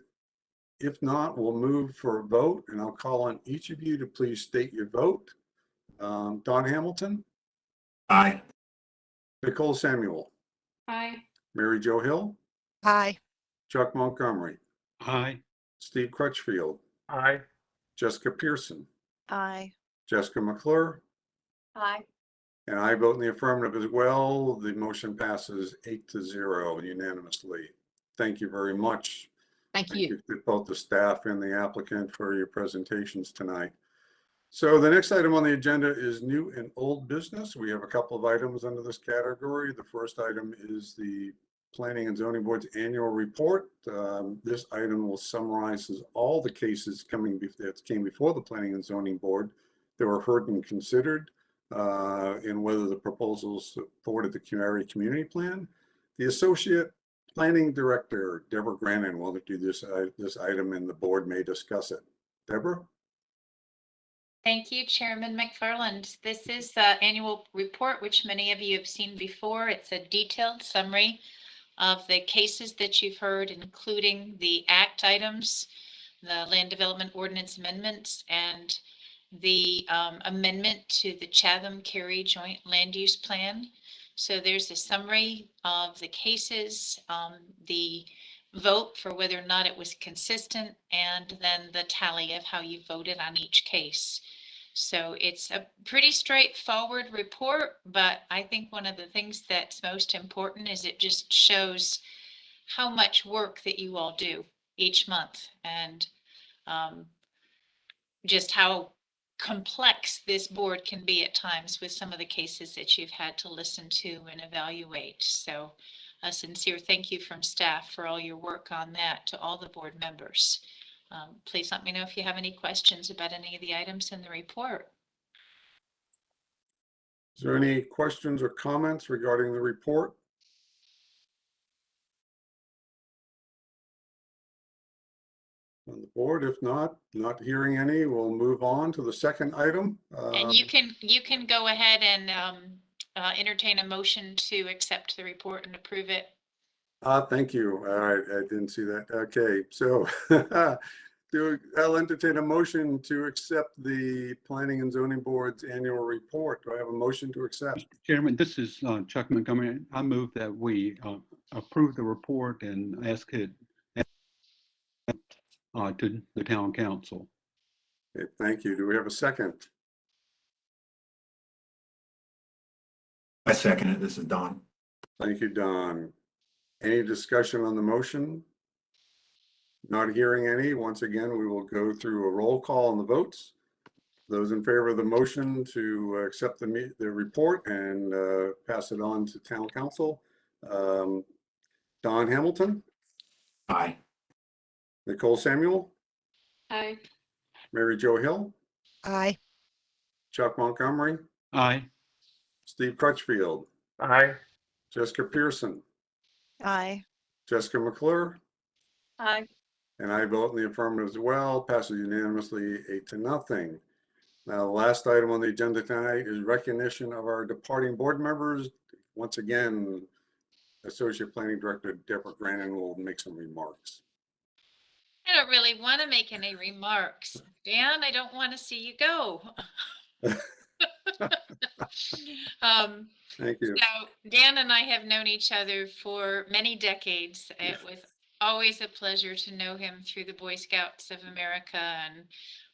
if not, we'll move for a vote, and I'll call on each of you to please state your vote. Don Hamilton. Aye. Nicole Samuel. Aye. Mary Jo Hill. Aye. Chuck Montgomery. Aye. Steve Crutchfield. Aye. Jessica Pearson. Aye. Jessica McClure. Aye. And I vote in the affirmative as well. The motion passes 8-0 unanimously. Thank you very much. Thank you. To both the staff and the applicant for your presentations tonight. So the next item on the agenda is new and old business. We have a couple of items under this category. The first item is the Planning and Zoning Board's annual report. This item will summarize all the cases that came before the Planning and Zoning Board that were heard and considered, and whether the proposals supported the Cary Community Plan. The Associate Planning Director, Deborah Grannon, will do this item, and the board may discuss it. Deborah? Thank you, Chairman McFarland. This is the annual report, which many of you have seen before. It's a detailed summary of the cases that you've heard, including the act items, the land development ordinance amendments, and the amendment to the Chatham-Cary Joint Land Use Plan. So there's a summary of the cases, the vote for whether or not it was consistent, and then the tally of how you voted on each case. So it's a pretty straightforward report, but I think one of the things that's most important is it just shows how much work that you all do each month, and just how complex this board can be at times with some of the cases that you've had to listen to and evaluate. So a sincere thank you from staff for all your work on that to all the board members. Please let me know if you have any questions about any of the items in the report. Is there any questions or comments regarding the report? On the board, if not hearing any, we'll move on to the second item. And you can go ahead and entertain a motion to accept the report and approve it. Thank you. All right, I didn't see that. Okay, so I'll entertain a motion to accept the Planning and Zoning Board's annual report. Do I have a motion to accept? Mr. Chairman, this is Chuck Montgomery. I move that we approve the report and ask it to the town council. Okay, thank you. Do we have a second? I second it. This is Don. Thank you, Don. Any discussion on the motion? Not hearing any. Once again, we will go through a roll call on the votes. Those in favor of the motion to accept the report and pass it on to town council. Don Hamilton, Aye. Nicole Samuel, Aye. Mary Jo Hill, Aye. Chuck Montgomery, Aye. Steve Crutchfield, Aye. Jessica Pearson, Aye. Jessica McClure, Aye. and I vote in the affirmative as well. Passes unanimously 8-0. Now, the last item on the agenda tonight is recognition of our departing board members. Once again, Associate Planning Director Deborah Grannon will make some remarks. I don't really want to make any remarks. Dan, I don't want to see you go. Thank you. So Dan and I have known each other for many decades. It was always a pleasure to know him through the Boy Scouts of America and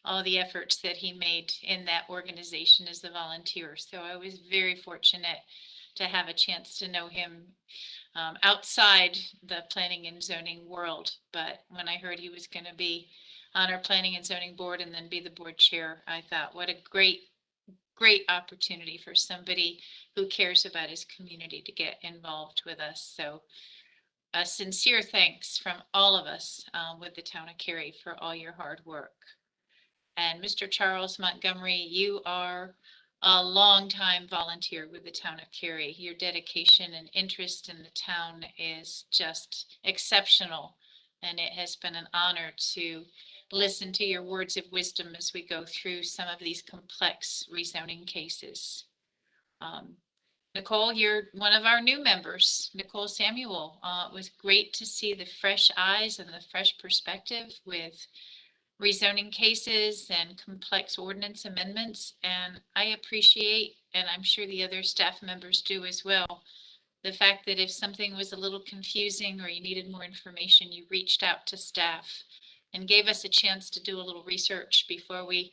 all the efforts that he made in that organization as a volunteer. So I was very fortunate to have a chance to know him outside the planning and zoning world. But when I heard he was going to be on our planning and zoning board and then be the board chair, I thought, what a great opportunity for somebody who cares about his community to get involved with us. So a sincere thanks from all of us with the town of Cary for all your hard work. And Mr. Charles Montgomery, you are a longtime volunteer with the town of Cary. Your dedication and interest in the town is just exceptional. And it has been an honor to listen to your words of wisdom as we go through some of these complex rezoning cases. Nicole, you're one of our new members, Nicole Samuel. It was great to see the fresh eyes and the fresh perspective with rezoning cases and complex ordinance amendments. And I appreciate, and I'm sure the other staff members do as well, the fact that if something was a little confusing or you needed more information, you reached out to staff and gave us a chance to do a little research before we,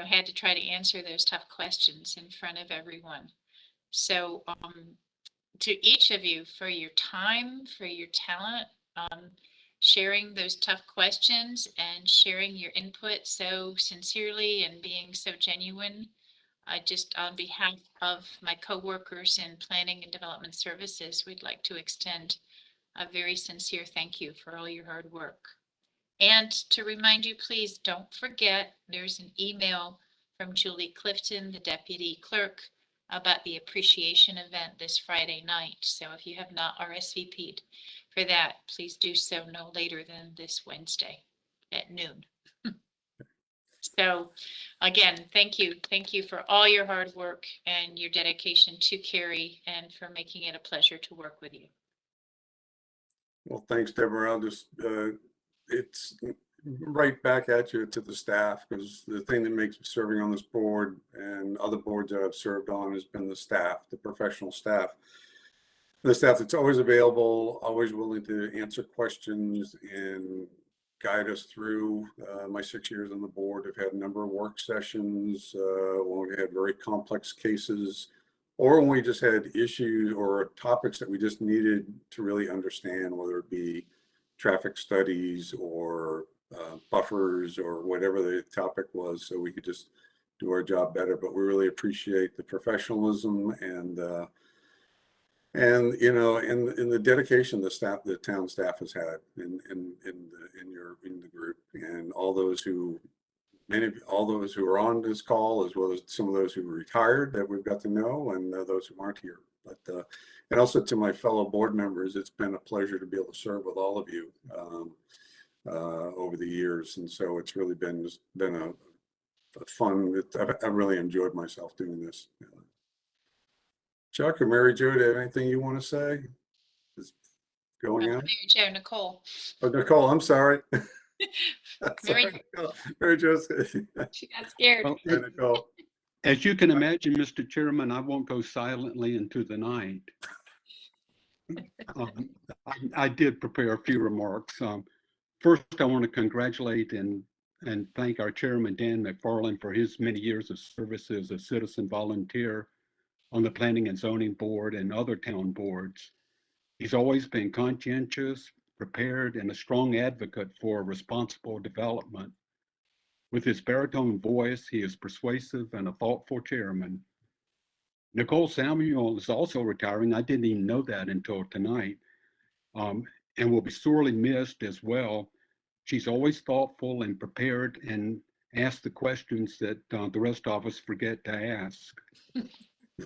had to try to answer those tough questions in front of everyone. So to each of you for your time, for your talent, sharing those tough questions and sharing your input so sincerely and being so genuine. I just, on behalf of my coworkers in planning and development services, we'd like to extend a very sincere thank you for all your hard work. And to remind you, please don't forget, there's an email from Julie Clifton, the deputy clerk, about the appreciation event this Friday night. So if you have not RSVP'd for that, please do so no later than this Wednesday at noon. So again, thank you. Thank you for all your hard work and your dedication to Cary and for making it a pleasure to work with you. Well, thanks, Deborah. I'll just, right back at you to the staff, because the thing that makes serving on this board and other boards that I've served on has been the staff, the professional staff. The staff that's always available, always willing to answer questions and guide us through. My 6 years on the board, I've had a number of work sessions when we had very complex cases, or when we just had issues or topics that we just needed to really understand, whether it be traffic studies or buffers or whatever the topic was, so we could just do our job better. But we really appreciate the professionalism and you know, in the dedication the town staff has had in the group, and all those who are on this call, as well as some of those who retired that we've got to know, and those who aren't here. But and also to my fellow board members, it's been a pleasure to be able to serve with all of you over the years, and so it's really been a fun. I really enjoyed myself doing this. Chuck or Mary Jo, do you have anything you want to say? Is going on? Mary Jo, Nicole. Oh, Nicole, I'm sorry. Mary, Sorry, Mary Jo. she got scared. Well, Hi, Nicole. as you can imagine, Mr. Chairman, I won't go silently into the night. I did prepare a few remarks. First, I want to congratulate and thank our chairman, Dan McFarland, for his many years of service as a citizen volunteer on the Planning and Zoning Board and other town boards. He's always been conscientious, prepared, and a strong advocate for responsible development. With his baritone voice, he is persuasive and a thoughtful chairman. Nicole Samuel is also retiring. I didn't even know that until tonight, and will be sorely missed as well. She's always thoughtful and prepared and asks the questions that the rest of us forget to ask.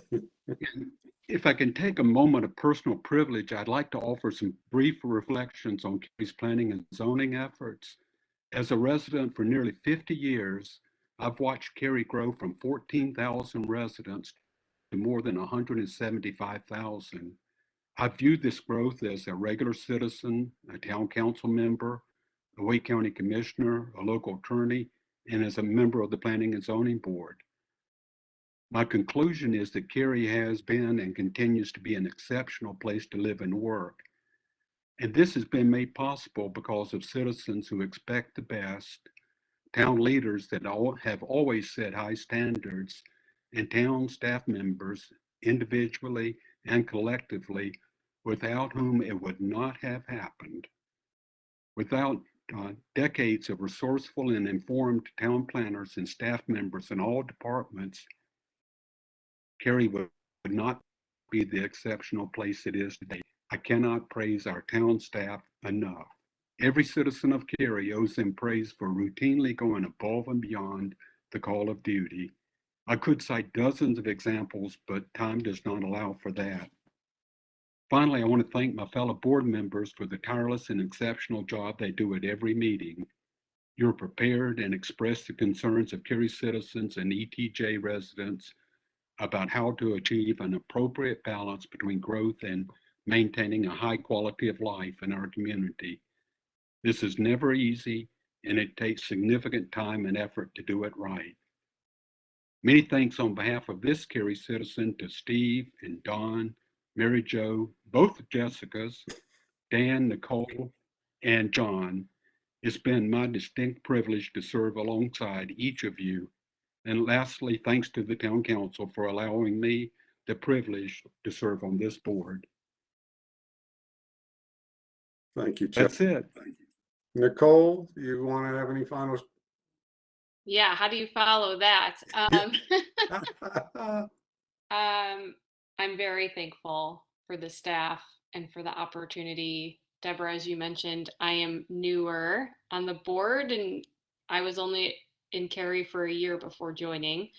And if I can take a moment of personal privilege, I'd like to offer some brief reflections on Kerry's planning and zoning efforts. As a resident for nearly 50 years, I've watched Kerry grow from 14,000 residents to more than 175,000. I viewed this growth as a regular citizen, a town council member, a Wake County commissioner, a local attorney, and as a member of the Planning and Zoning Board. My conclusion is that Kerry has been and continues to be an exceptional place to live and work. And this has been made possible because of citizens who expect the best, town leaders that have always set high standards, and town staff members, individually and collectively, without whom it would not have happened. Without decades of resourceful and informed town planners and staff members in all departments, Kerry would not be the exceptional place it is today. I cannot praise our town staff enough. Every citizen of Kerry owes them praise for routinely going above and beyond the call of duty. I could cite dozens of examples, but time does not allow for that. Finally, I want to thank my fellow board members for the tireless and exceptional job they do at every meeting. You're prepared and express the concerns of Kerry citizens and ETJ residents about how to achieve an appropriate balance between growth and maintaining a high quality of life in our community. This is never easy, and it takes significant time and effort to do it right. Many thanks on behalf of this Kerry citizen to Steve and Don, Mary Jo, both Jessicas, Dan, Nicole, and John. It's been my distinct privilege to serve alongside each of you. And lastly, thanks to the town council for allowing me the privilege to serve on this board. Thank you, Chuck. That's it. Nicole, you want to have any final? Yeah, how do you follow that? I'm very thankful for the staff and for the opportunity. Deborah, as you mentioned, I am newer on the board, and I was only in Kerry for a year before joining.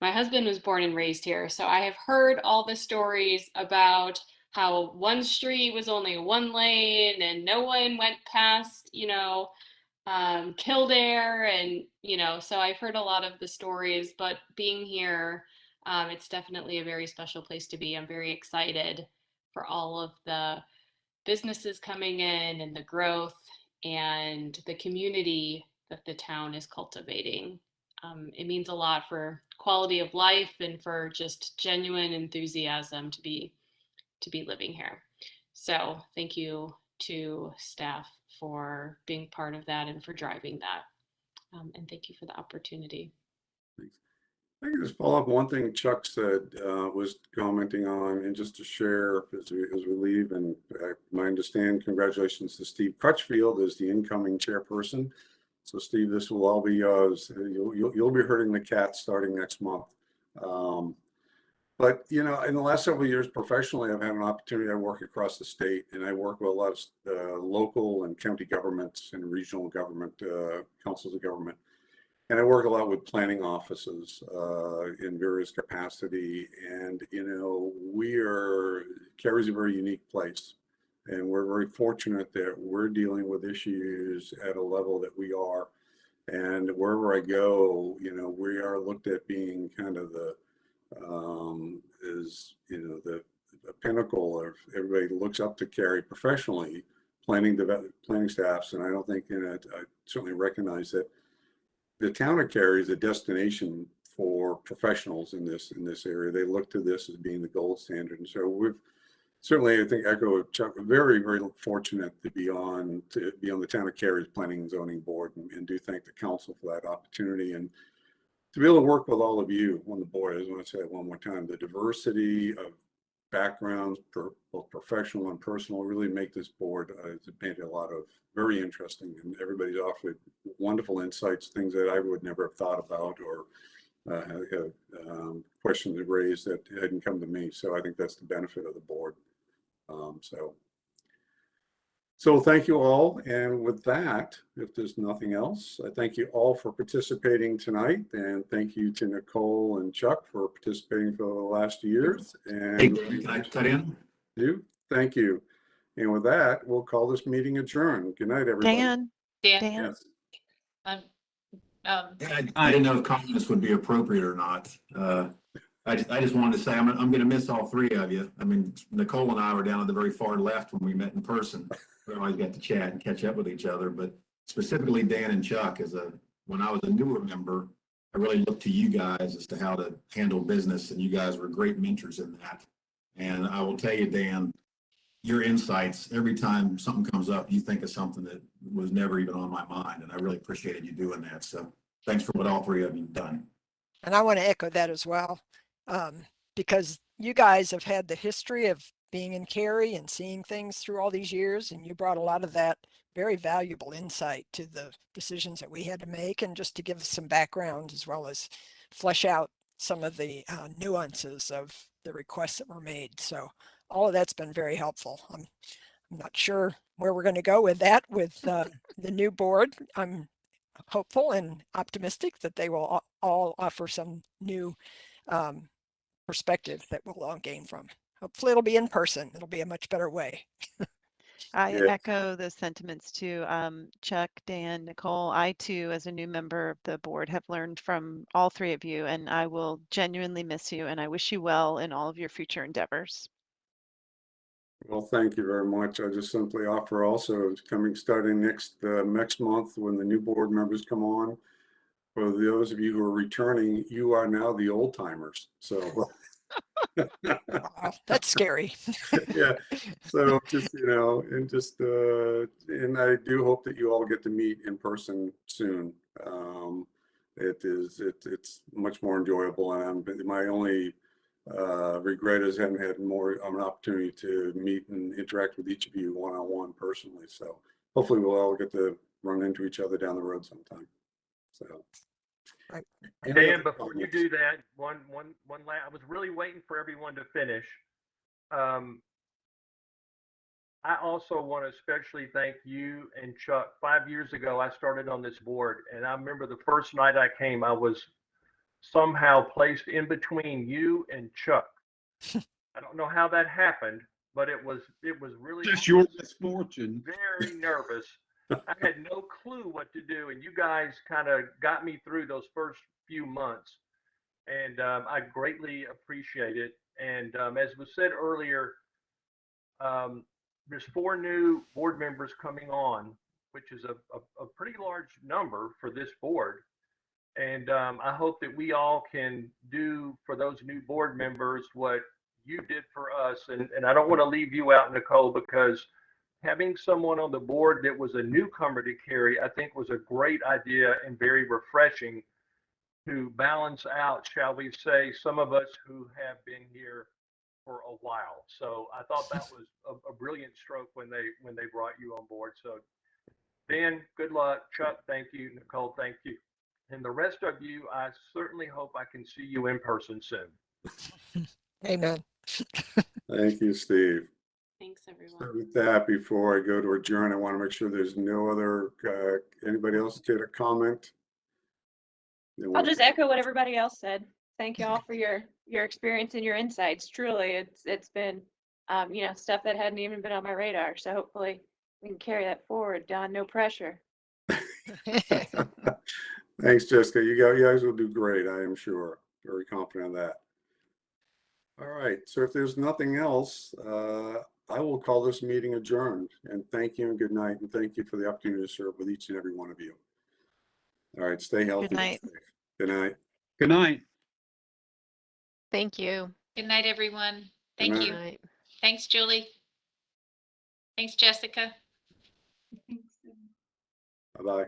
My husband was born and raised here, so I have heard all the stories about how one street was only one lane and no one went past, Kildare, and so I've heard a lot of the stories, but being here, it's definitely a very special place to be. I'm very excited for all of the businesses coming in and the growth, and the community that the town is cultivating. It means a lot for quality of life and for just genuine enthusiasm to be living here. So thank you to staff for being part of that and for driving that. And thank you for the opportunity. Thanks. I can just follow up on one thing Chuck said, was commenting on, and just to share as we leave, and I understand, congratulations to Steve Crutchfield as the incoming chairperson. So Steve, this will all be yours. You'll be herding the cats starting next month. But you know, in the last several years professionally, I've had an opportunity. I work across the state, and I work with a lot of local and county governments and regional government councils of government. And I work a lot with planning offices in various capacity. And, you know, Cary's a very unique place. And we're very fortunate that we're dealing with issues at a level that we are. And wherever I go, you know, we are looked at being kind of the pinnacle of everybody looks up to Cary professionally, planning staffs. And I don't think, you know, I certainly recognize that the town of Cary is a destination for professionals in this area. They look to this as being the gold standard. And so we've certainly, I think, echo Chuck, very, very fortunate to be on the town of Cary's Planning and Zoning Board, and do thank the council for that opportunity, and to be able to work with all of you on the board. I just want to say it one more time, the diversity of backgrounds, both professional and personal, really make this board, it's made a lot of very interesting, and everybody's offered wonderful insights, things that I would never have thought about, or questions raised that hadn't come to me. So I think that's the benefit of the board. So thank you all. And with that, if there's nothing else, I thank you all for participating tonight. And thank you to Nicole and Chuck for participating for the last years. And Hey, can I cut in? Thank you. And with that, we'll call this meeting adjourned. Good night, everybody. Dan, Dan, Yes. I didn't know if comments would be appropriate or not. I just wanted to say I'm going to miss all three of you. I mean, Nicole and I were down at the very far left when we met in person. We always got to chat and catch up with each other, but specifically Dan and Chuck, when I was a newer member, I really looked to you guys as to how to handle business, and you guys were great mentors in that. And I will tell you, Dan, your insights, every time something comes up, you think of something that was never even on my mind, and I really appreciated you doing that. So thanks for what all three of you have done. And I want to echo that as well, because you guys have had the history of being in Cary and seeing things through all these years, and you brought a lot of that very valuable insight to the decisions that we had to make, and just to give us some background as well as flesh out some of the nuances of the requests that were made. So all of that's been very helpful. I'm not sure where we're going to go with that with the new board. I'm hopeful and optimistic that they will all offer some new perspectives that we'll all gain from. Hopefully it'll be in person. It'll be a much better way. I Yeah. echo those sentiments too. Chuck, Dan, Nicole, I too, as a new member of the board, have learned from all three of you, and I will genuinely miss you, and I wish you well in all of your future endeavors. Well, thank you very much. I just simply offer also starting next month when the new board members come on. For those of you who are returning, you are now the old timers. So Wow, that's scary. yeah. So just, you know, and I do hope that you all get to meet in person soon. It's much more enjoyable, and my only regret is having had more of an opportunity to meet and interact with each of you one-on-one personally. So hopefully we'll all get to run into each other down the road sometime. So. Right. Dan, before you do that, one last, I was really waiting for everyone to finish. I also want to especially thank you and Chuck. 5 years ago, I started on this board, and I remember the first night I came, I was somehow placed in between you and Chuck. I don't know how that happened, but it was really Just your misfortune. very nervous. I had no clue what to do, and you guys kind of got me through those first few months, and I greatly appreciate it. And as was said earlier, there's 4 new board members coming on, which is a pretty large number for this board. And I hope that we all can do for those new board members what you did for us. And I don't want to leave you out, Nicole, because having someone on the board that was a newcomer to Cary, I think was a great idea and very refreshing to balance out, shall we say, some of us who have been here for a while. So I thought that was a brilliant stroke when they brought you on board. So Dan, good luck. Chuck, thank you. Nicole, thank you. And the rest of you, I certainly hope I can see you in person soon. Amen. Thank you, Steve. Thanks, So everyone. with that, before I go to adjourn, I want to make sure there's no other, anybody else care to comment? I'll just echo what everybody else said. Thank you all for your experience and your insights. Truly, it's been, stuff that hadn't even been on my radar. So hopefully we can carry that forward. Don, no pressure. Thanks, Jessica. You guys will do great, I am sure. Very confident of that. All right, so if there's nothing else, I will call this meeting adjourned. And thank you and good night. And thank you for the opportunity to serve with each and every one of you. All right, stay healthy. Good night. And safe. Good night. Good night. Thank you. Good night, everyone. Thank night. you. Thanks, Julie. Thanks, Jessica. Bye-bye.